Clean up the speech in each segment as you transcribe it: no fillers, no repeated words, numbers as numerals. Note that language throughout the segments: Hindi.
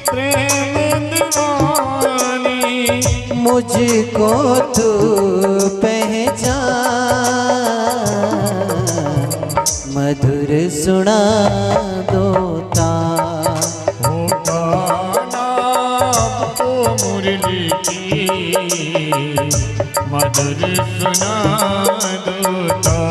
प्रेम दीवानी। मुझको तू पहचान, मधुर सुना दो तान। होता नाम तो मुरली की, मधुर सुना दो तान।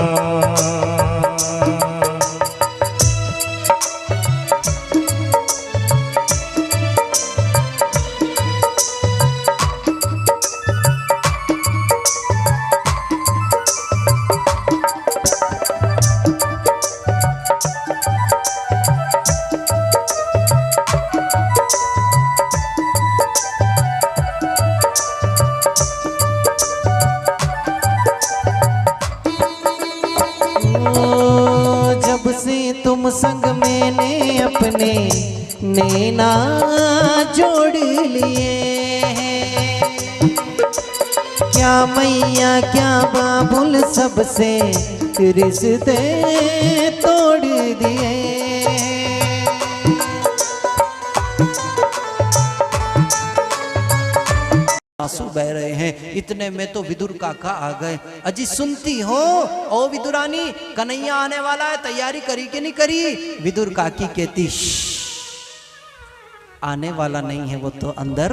तुम संग मैंने अपने नैना जोड़ लिए हैं, क्या मैया क्या बाबुल सबसे रिश्ते तोड़ दिए। आंसू बह रहे हैं, इतने में तो विदुर काका आ गए। अजी सुनती हो ओ विदुरानी, कन्हैया आने वाला है, तैयारी करी कि नहीं करी? विदुर काकी कहती आने वाला नहीं है, वो तो अंदर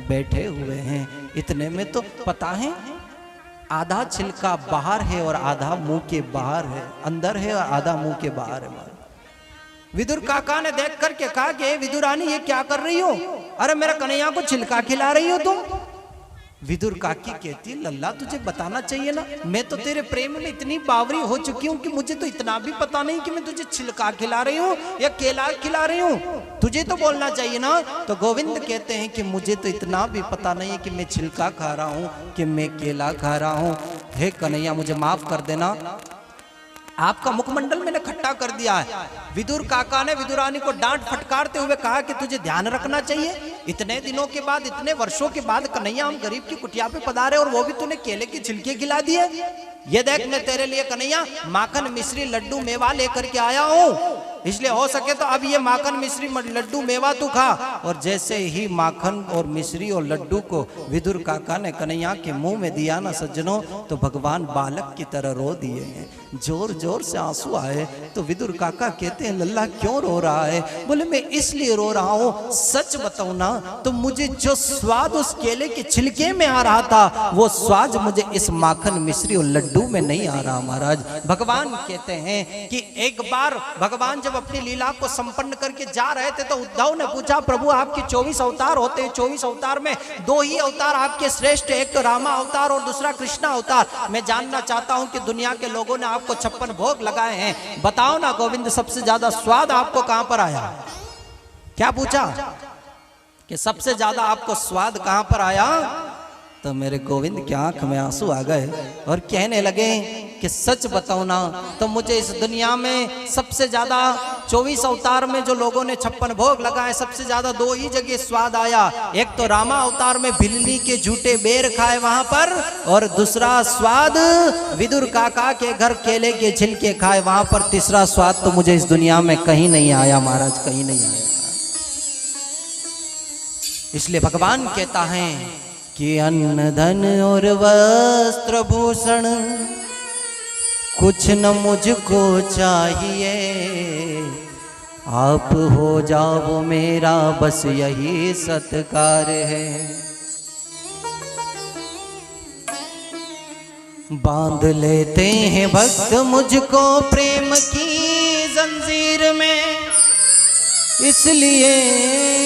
बैठे हुए हैं। इतने में तो पता है आधा छिलका बाहर है और आधा मुंह के बाहर है, अंदर है और आधा मुंह के बाहर है। विदुर काका ने देख करके कहा कि विदुरानी ये क्या कर रही हो? अरे मेरा कन्हैया को छिलका खिला रही हो तुम? विदुर काकी कहती लल्ला तुझे बताना चाहिए ना, मैं तो तेरे प्रेम में इतनी बावरी हो चुकी हूँ कि मुझे तो इतना भी पता नहीं कि मैं तुझे छिलका खिला रही हूँ या केला खिला रही हूँ, तुझे तो बोलना चाहिए ना। तो गोविंद कहते हैं कि मुझे तो इतना भी पता नहीं है कि मैं छिलका खा रहा हूँ कि मैं केला खा रहा हूँ। हे कन्हैया मुझे माफ कर देना, आपका मुखमंडल मैंने खट्टा कर दिया है। विदुर काका ने विदुरानी को डांट फटकारते हुए कहा कि तुझे ध्यान रखना चाहिए, इतने दिनों के बाद, इतने वर्षों के बाद कन्हैया हम गरीब की कुटिया पे पधारे और वो भी तूने केले की छिलके खिला दिए। ये देख मैं तेरे लिए कन्हैया माखन मिश्री लड्डू मेवा लेकर के आया हूँ, इसलिए हो सके तो अब ये माखन मिश्री लड्डू मेवा तू खा। और जैसे ही माखन और मिश्री और लड्डू को विदुर काका ने कन्हैया के मुंह में दिया ना सज्जनों, तो भगवान बालक की तरह रो दिए हैं, जोर जोर से आंसू आए। तो विदुर काका कहते हैं लल्ला क्यों रो रहा है? बोले मैं इसलिए रो रहा हूँ, सच बताऊं ना तो मुझे जो स्वाद उस केले के छिलके में आ रहा था वो स्वाद मुझे इस माखन मिश्री और लड्डू में नहीं आ रहा महाराज। भगवान कहते हैं कि एक बार भगवान जब अपनी लीला को संपन्न करके जा रहे थे तो उद्धव ने पूछा प्रभु आपके 24 अवतार होते हैं, 24 अवतार में 2 ही अवतार आपके श्रेष्ठ, एक तो रामा अवतार और दूसरा कृष्णा अवतार। मैं जानना चाहता हूं कि दुनिया के लोगों ने आपको 56 भोग लगाए हैं, बताओ ना गोविंद सबसे ज्यादा स्वाद आपको कहां पर आया? क्या पूछा कि सबसे ज्यादा आपको स्वाद कहां पर आया? तो मेरे गोविंद की आंख में आंसू आ गए और कहने लगे कि सच बताओ ना तो मुझे इस दुनिया में सबसे ज्यादा 24 अवतार में जो लोगों ने 56 भोग लगाए, सबसे ज्यादा 2 ही जगह स्वाद आया। एक तो रामा अवतार में बिल्ली के झूठे बेर खाए वहां पर, और दूसरा स्वाद विदुर काका के घर केले के छिलके खाए वहां पर। तीसरा स्वाद तो मुझे इस दुनिया में कहीं नहीं आया महाराज, कहीं नहीं आया। इसलिए भगवान कहता है कि अन्न धन और वस्त्र भूषण कुछ न मुझको चाहिए, आप हो जाओ मेरा बस यही सत्कार है। बांध लेते हैं भक्त मुझको प्रेम की जंजीर में, इसलिए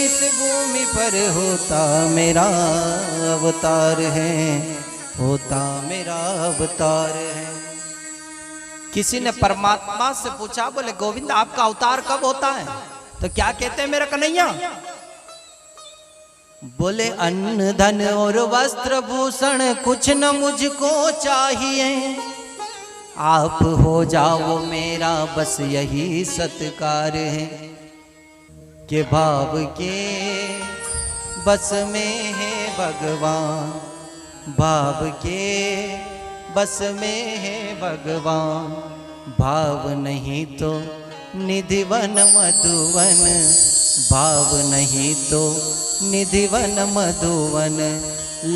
इस भूमि पर होता मेरा अवतार है, होता मेरा अवतार है। किसी ने परमात्मा से पूछा, बोले गोविंद आपका अवतार कब होता है? तो क्या कहते हैं मेरा कन्हैया? बोले अन्न धन और वस्त्र भूषण कुछ न मुझको चाहिए, आप हो जाओ मेरा बस यही सत्कार है। के भाव के बस में है भगवान, भाव के बस में है भगवान, भाव नहीं तो निधिवन मधुवन भाव नहीं तो निधिवन मधुवन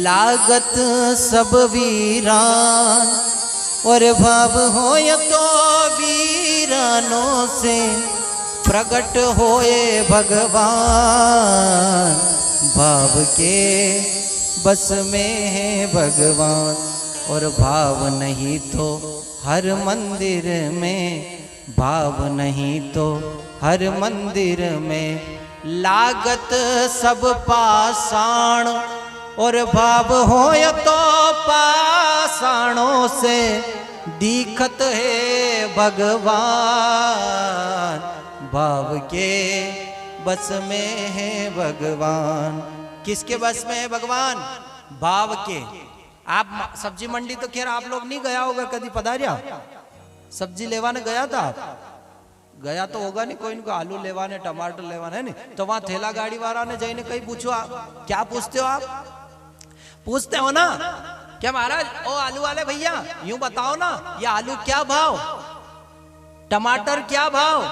लागत सब वीरान, और भाव होय तो वीरानों से प्रकट होए भगवान। भाव के बस में है भगवान, और भाव नहीं तो हर मंदिर में, भाव नहीं तो हर मंदिर में लागत सब पाषाण, और भाव होय तो पाषाणों से दिखत है भगवान। भाव के बस में है भगवान। किसके बस में है भगवान? भाव के। आप सब्जी मंडी तो खैर आप लोग नहीं गया होगा, कभी पधारिया? सब्जी लेवाने गया था आप? गया तो होगा नहीं, कोई इनको आलू लेवाने टमाटर लेवाने, नहीं तो वहां ठेला गाड़ी वाला ने जाइने कहीं पूछो आप, क्या पूछते हो आप? पूछते हो ना क्या महाराज ओ आलू वाले भैया यूं बताओ ना, ये आलू क्या भाव, टमाटर क्या भाव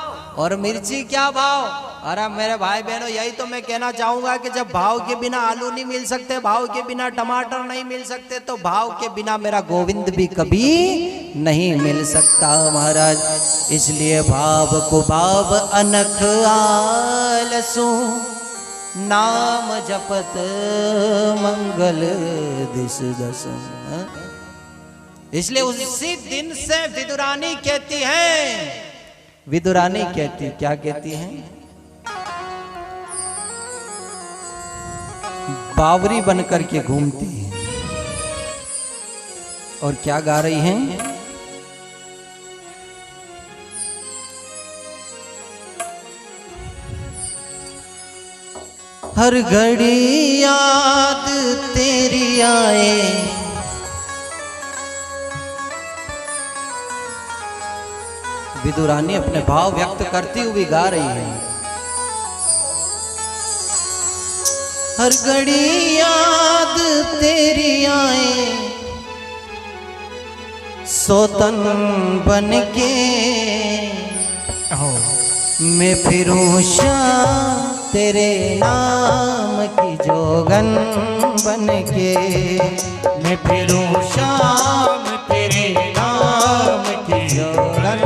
और मिर्ची क्या भाव? अरे मेरे भाई बहनों, यही तो मैं कहना चाहूंगा कि जब भाव के बिना आलू नहीं मिल सकते, भाव के बिना टमाटर नहीं मिल सकते, तो भाव के बिना मेरा गोविंद भी कभी नहीं मिल सकता महाराज। इसलिए भाव को भाव अनख आलसू, नाम जपत मंगल दिस दसु। इसलिए उसी दिन से विदुरानी कहती है, विदुरानी कहती, क्या कहती है? बावरी बनकर के घूमती है और क्या गा रही हैं? हर घड़ी याद तेरी आए, विदुरानी अपने भाव व्यक्त करती हुई गा रही है। हर घड़ी याद तेरी आए, सोतन बन के मैं फिरूं शाम तेरे नाम की जोगन बन के, मैं फिरूं शाम तेरे नाम की जोगन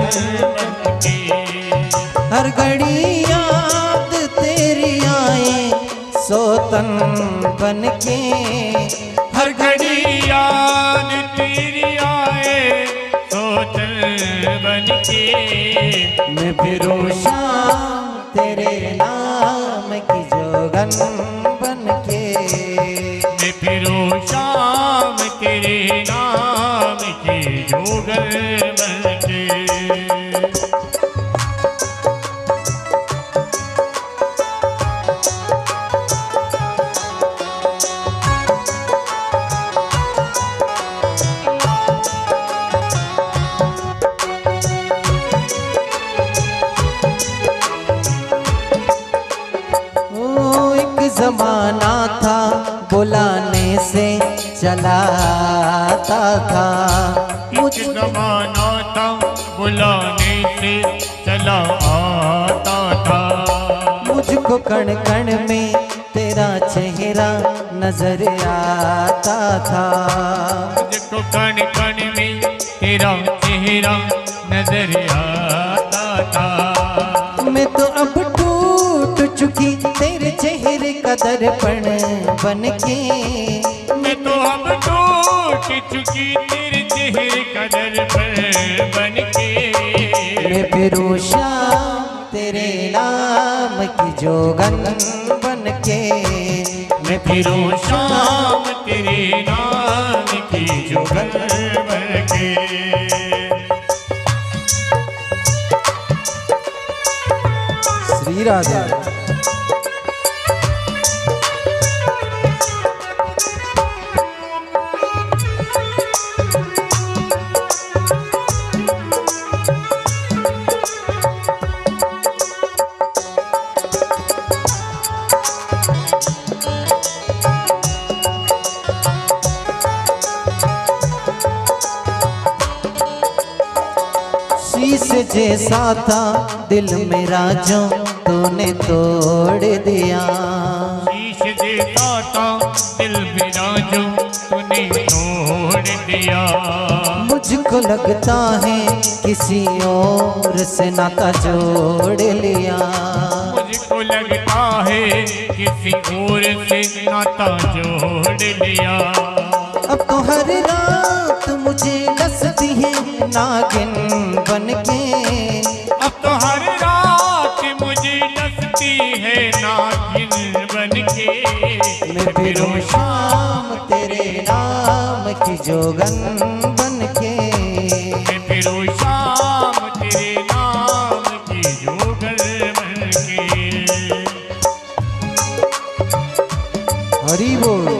बन के। हर घड़ी याद तेरी आए, सोतन बन के, हर घड़ी याद तेरी आए, सोतन बन के मैं फिरूं शाम तेरे नाम की जोगन बन के, मैं फिरूं शाम तेरे नाम की जोगन बन के। जमाना था बुलाने से चलाता था, कुछ जमाना था बुलाने से चला आता था। मुझको कण कण में तेरा चेहरा नजर आता था, मुझको कण कण में तेरा चेहरा नजर आता था। मैं तो अब टूट चुकी तेरे चेहरे का दर्पण बन के, मैं तो अब टूट चुकी तेरे चेहरे का दर्पण बन के। मैं फिरूं शाम तेरे नाम की जोगन बन के, मैं फिरूं शाम तेरे नाम की जोगन बन के। श्री राधे। शीश जैसा था दिल मेरा जो तूने तोड़ दिया। शीश जैसा था दिल मेरा जो तूने तोड़ दिया। मुझको लगता है किसी और से नाता जोड़ लिया। मुझको लगता है किसी और से नाता जोड़ लिया। अब तो हर रात मुझे डसती है नागिन बनके। अब तो हर रात मुझे डसती है नागिन बनके। मैं फिरूं शाम तेरे नाम की जोगन बनके। मैं फिरूं शाम तेरे नाम की जोगन बनके। हरि बोल।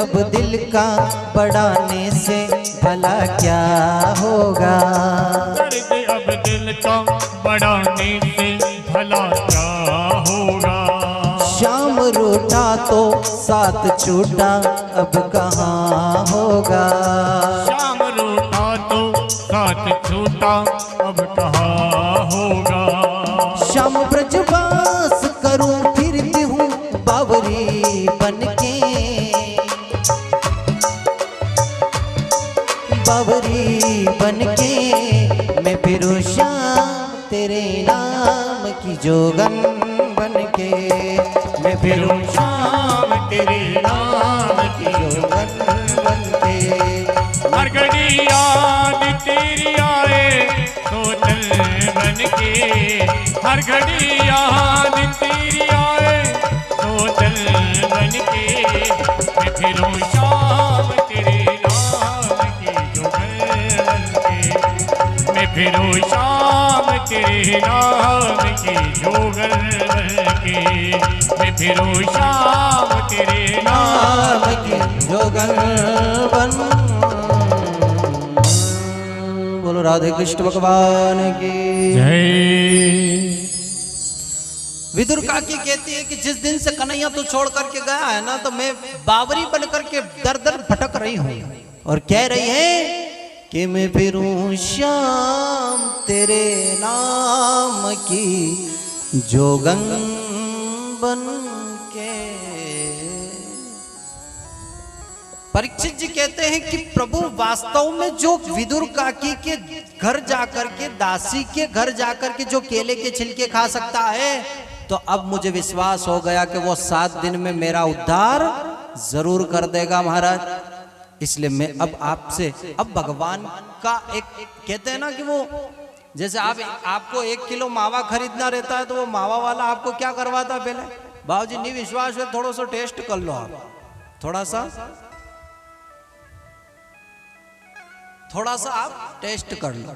अब दिल का बढ़ाने से भला क्या होगा। दर्द अब दिल का बढ़ाने से भला क्या होगा। शाम रूठा तो साथ छूटा अब कहाँ होगा। शाम रूठा तो साथ छूटा अब कहाँ होगा। शाम ब्रजवास करूं फिरती हूँ बावरी बनके। बावरी बनके मैं फिरूं शाम तेरे नाम की जोगन बनके। मैं फिरूं शाम तेरे नाम की जोगन बनके। हर घड़ी याद तेरी आए तो दिल बनके। हर घड़ी याद तेरी आए तो दिल बनके। मैं फिरूं शाम तेरे नाम की जोगन बनके। मैं फिरूं शाम तेरे नाम की जोगन बनके। मैं फिरूं शाम तेरे नाम की जोगन बन। बोलो राधे कृष्ण भगवान की जय। विदुर काकी कहती है कि जिस दिन से कन्हैया तो छोड़ करके गया है ना, तो मैं बावरी बन करके दर दर भटक रही हूँ और कह रही है कि मैं फिरूं शाम तेरे नाम की जोगन बन के। परीक्षित जी कहते हैं कि प्रभु वास्तव में जो विदुर काकी के घर जाकर के, दासी के घर जाकर के जो केले के छिलके खा सकता है, तो अब मुझे विश्वास हो गया कि वो 7 दिन में मेरा उद्धार जरूर कर देगा महाराज। इसलिए मैं अब आपसे, अब भगवान का एक कहते हैं ना कि वो जैसे आपको 1 किलो मावा खरीदना रहता है, तो वो मावा वाला आपको क्या करवाता है पहले, बाबूजी नहीं विश्वास है थोड़ा सा टेस्ट कर लो, आप थोड़ा सा आप टेस्ट कर लो।